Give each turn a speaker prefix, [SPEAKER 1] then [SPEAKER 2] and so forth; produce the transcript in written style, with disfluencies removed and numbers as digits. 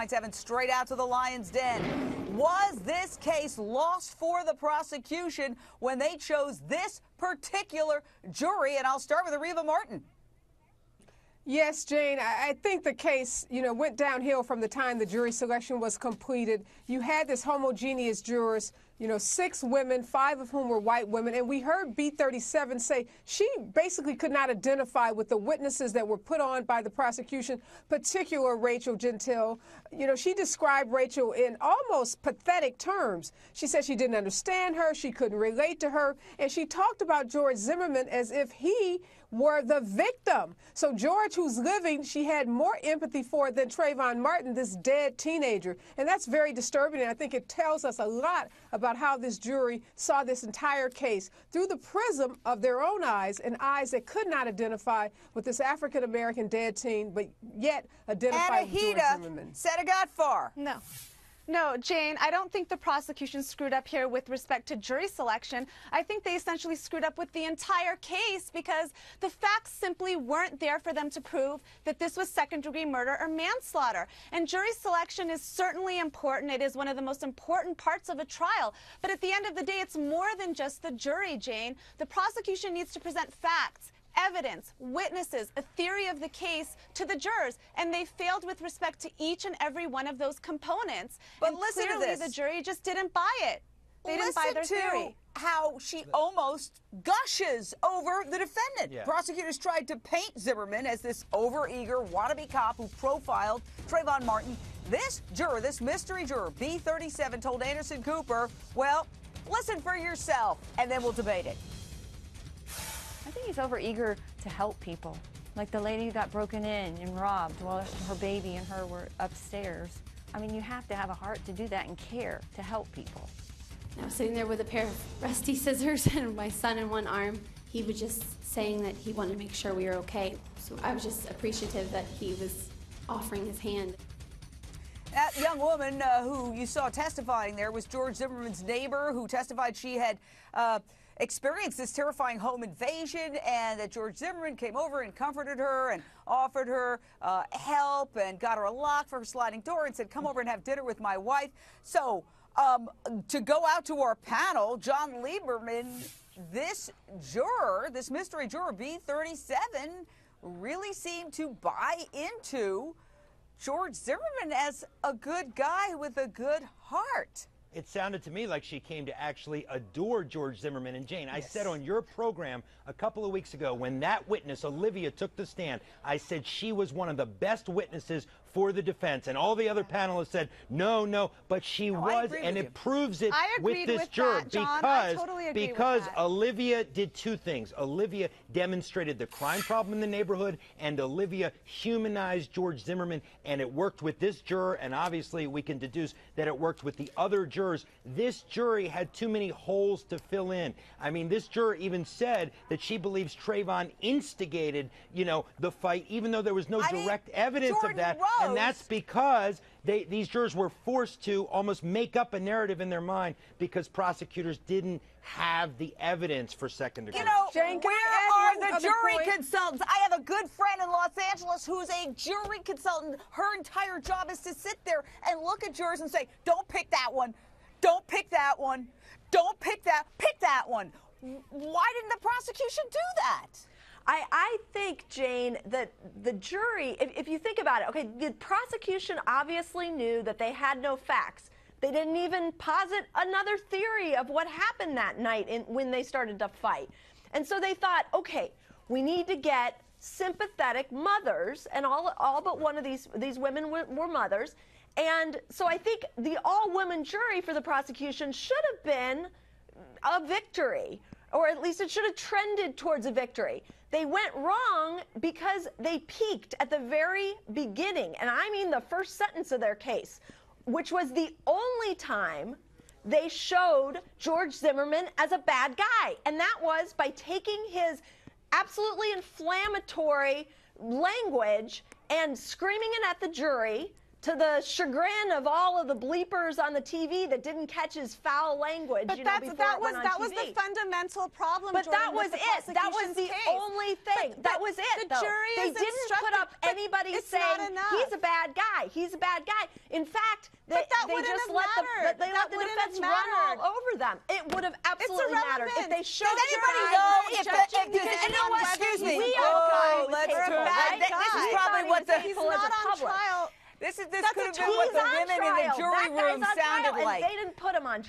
[SPEAKER 1] 7 straight out to the Lion's Den. Was this case lost for the prosecution when they chose this particular jury? And I'll start with Areva Martin.
[SPEAKER 2] Yes, Jane, I think the case, went downhill from the time the jury selection was completed. You had this homogeneous jurors, 6 women, 5 of whom were white women. And we heard B37 say she basically could not identify with the witnesses that were put on by the prosecution, particular Rachel Gentile. She described Rachel in almost pathetic terms. She said she didn't understand her, she couldn't relate to her, and she talked about George Zimmerman as if he were the victim. So George, who's living, she had more empathy for than Trayvon Martin, this dead teenager. And that's very disturbing, and I think it tells us a lot about how this jury saw this entire case through the prism of their own eyes, and eyes that could not identify with this African-American dead teen, but yet identify with George Zimmerman.
[SPEAKER 1] Said it got far.
[SPEAKER 3] No, Jane, I don't think the prosecution screwed up here with respect to jury selection. I think they essentially screwed up with the entire case because the facts simply weren't there for them to prove that this was second-degree murder or manslaughter. And jury selection is certainly important. It is one of the most important parts of a trial. But at the end of the day, it's more than just the jury, Jane. The prosecution needs to present facts, evidence, witnesses, a theory of the case to the jurors, and they failed with respect to each and every one of those components.
[SPEAKER 1] But
[SPEAKER 3] and
[SPEAKER 1] listen
[SPEAKER 3] clearly,
[SPEAKER 1] to this.
[SPEAKER 3] The jury just didn't buy it. They didn't buy their theory.
[SPEAKER 1] How she almost gushes over the defendant.
[SPEAKER 4] Yeah.
[SPEAKER 1] Prosecutors tried to paint Zimmerman as this overeager wannabe cop who profiled Trayvon Martin. This juror, this mystery juror, B37, told Anderson Cooper, well, listen for yourself, and then we'll debate it.
[SPEAKER 5] I think he's overeager to help people, like the lady who got broken in and robbed while her baby and her were upstairs. I mean, you have to have a heart to do that and care to help people.
[SPEAKER 6] I was sitting there with a pair of rusty scissors and my son in one arm. He was just saying that he wanted to make sure we were okay. So I was just appreciative that he was offering his hand.
[SPEAKER 1] That young woman who you saw testifying there was George Zimmerman's neighbor, who testified she had experienced this terrifying home invasion, and that George Zimmerman came over and comforted her and offered her help and got her a lock for her sliding door and said, come over and have dinner with my wife. So to go out to our panel, John Lieberman, this juror, this mystery juror, B37, really seemed to buy into George Zimmerman as a good guy with a good heart.
[SPEAKER 4] It sounded to me like she came to actually adore George Zimmerman. And Jane, I said on your program a couple of weeks ago, when that witness, Olivia, took the stand, I said she was one of the best witnesses for the defense. And all the other panelists said, no, but she was, and it proves it with this juror because Olivia did 2 things. Olivia demonstrated the crime problem in the neighborhood, and Olivia humanized George Zimmerman, and it worked with this juror, and obviously we can deduce that it worked with the other jurors. This jury had too many holes to fill in. I mean, this juror even said that she believes Trayvon instigated, the fight, even though there was no direct evidence of that. And that's because these jurors were forced to almost make up a narrative in their mind because prosecutors didn't have the evidence for second degree.
[SPEAKER 1] Jane, where are the jury consultants? I have a good friend in Los Angeles who's a jury consultant. Her entire job is to sit there and look at jurors and say, don't pick that one. Don't pick that one. Don't pick that. Pick that one. Why didn't the prosecution do that?
[SPEAKER 7] I think, Jane, that the jury, if you think about it, okay, the prosecution obviously knew that they had no facts. They didn't even posit another theory of what happened that night when they started to fight. And so they thought, okay, we need to get sympathetic mothers, and all but one of these women were mothers. And so I think the all-women jury for the prosecution should have been a victory, or at least it should have trended towards a victory. They went wrong because they peaked at the very beginning, and I mean the first sentence of their case, which was the only time they showed George Zimmerman as a bad guy, and that was by taking his absolutely inflammatory language and screaming it at the jury to the chagrin of all of the bleepers on the TV that didn't catch his foul language.
[SPEAKER 3] But
[SPEAKER 7] you know,
[SPEAKER 3] that was
[SPEAKER 7] TV.
[SPEAKER 3] the fundamental problem.
[SPEAKER 7] But
[SPEAKER 3] Jordan,
[SPEAKER 7] that was
[SPEAKER 3] with the
[SPEAKER 7] it. That was the
[SPEAKER 3] prosecution's case.
[SPEAKER 7] only thing.
[SPEAKER 3] But
[SPEAKER 7] that was it.
[SPEAKER 3] The jury
[SPEAKER 7] they
[SPEAKER 3] is
[SPEAKER 7] didn't put
[SPEAKER 3] instructed,
[SPEAKER 7] up
[SPEAKER 3] but
[SPEAKER 7] anybody
[SPEAKER 3] it's
[SPEAKER 7] saying
[SPEAKER 3] not enough.
[SPEAKER 7] he's a bad guy. He's a bad guy. In fact, they
[SPEAKER 3] that
[SPEAKER 7] they
[SPEAKER 3] wouldn't
[SPEAKER 7] just
[SPEAKER 3] have
[SPEAKER 7] let
[SPEAKER 3] mattered.
[SPEAKER 7] the
[SPEAKER 3] That wouldn't
[SPEAKER 7] defense
[SPEAKER 3] have
[SPEAKER 7] run all
[SPEAKER 3] mattered.
[SPEAKER 7] over them. It would have absolutely mattered if they
[SPEAKER 3] irrelevant.
[SPEAKER 7] showed.
[SPEAKER 1] Does anybody
[SPEAKER 7] juries
[SPEAKER 1] know
[SPEAKER 7] they
[SPEAKER 1] if
[SPEAKER 7] judged
[SPEAKER 1] the,
[SPEAKER 7] him because
[SPEAKER 1] does
[SPEAKER 7] you know
[SPEAKER 1] anyone,
[SPEAKER 7] what?
[SPEAKER 1] excuse me,
[SPEAKER 7] We are
[SPEAKER 1] oh,
[SPEAKER 7] fine
[SPEAKER 1] let's
[SPEAKER 7] with
[SPEAKER 1] talk.
[SPEAKER 7] bad
[SPEAKER 1] This is
[SPEAKER 7] guy.
[SPEAKER 1] probably what the
[SPEAKER 3] He's
[SPEAKER 7] people as
[SPEAKER 3] not
[SPEAKER 7] a
[SPEAKER 3] on
[SPEAKER 7] public.
[SPEAKER 3] trial.
[SPEAKER 1] This
[SPEAKER 3] That's
[SPEAKER 1] could have
[SPEAKER 3] a
[SPEAKER 1] been what the
[SPEAKER 7] He's on
[SPEAKER 1] women in
[SPEAKER 7] trial.
[SPEAKER 1] the jury
[SPEAKER 7] That guy's
[SPEAKER 1] room
[SPEAKER 7] on
[SPEAKER 1] sounded
[SPEAKER 7] trial,
[SPEAKER 1] like.
[SPEAKER 7] and they didn't put him on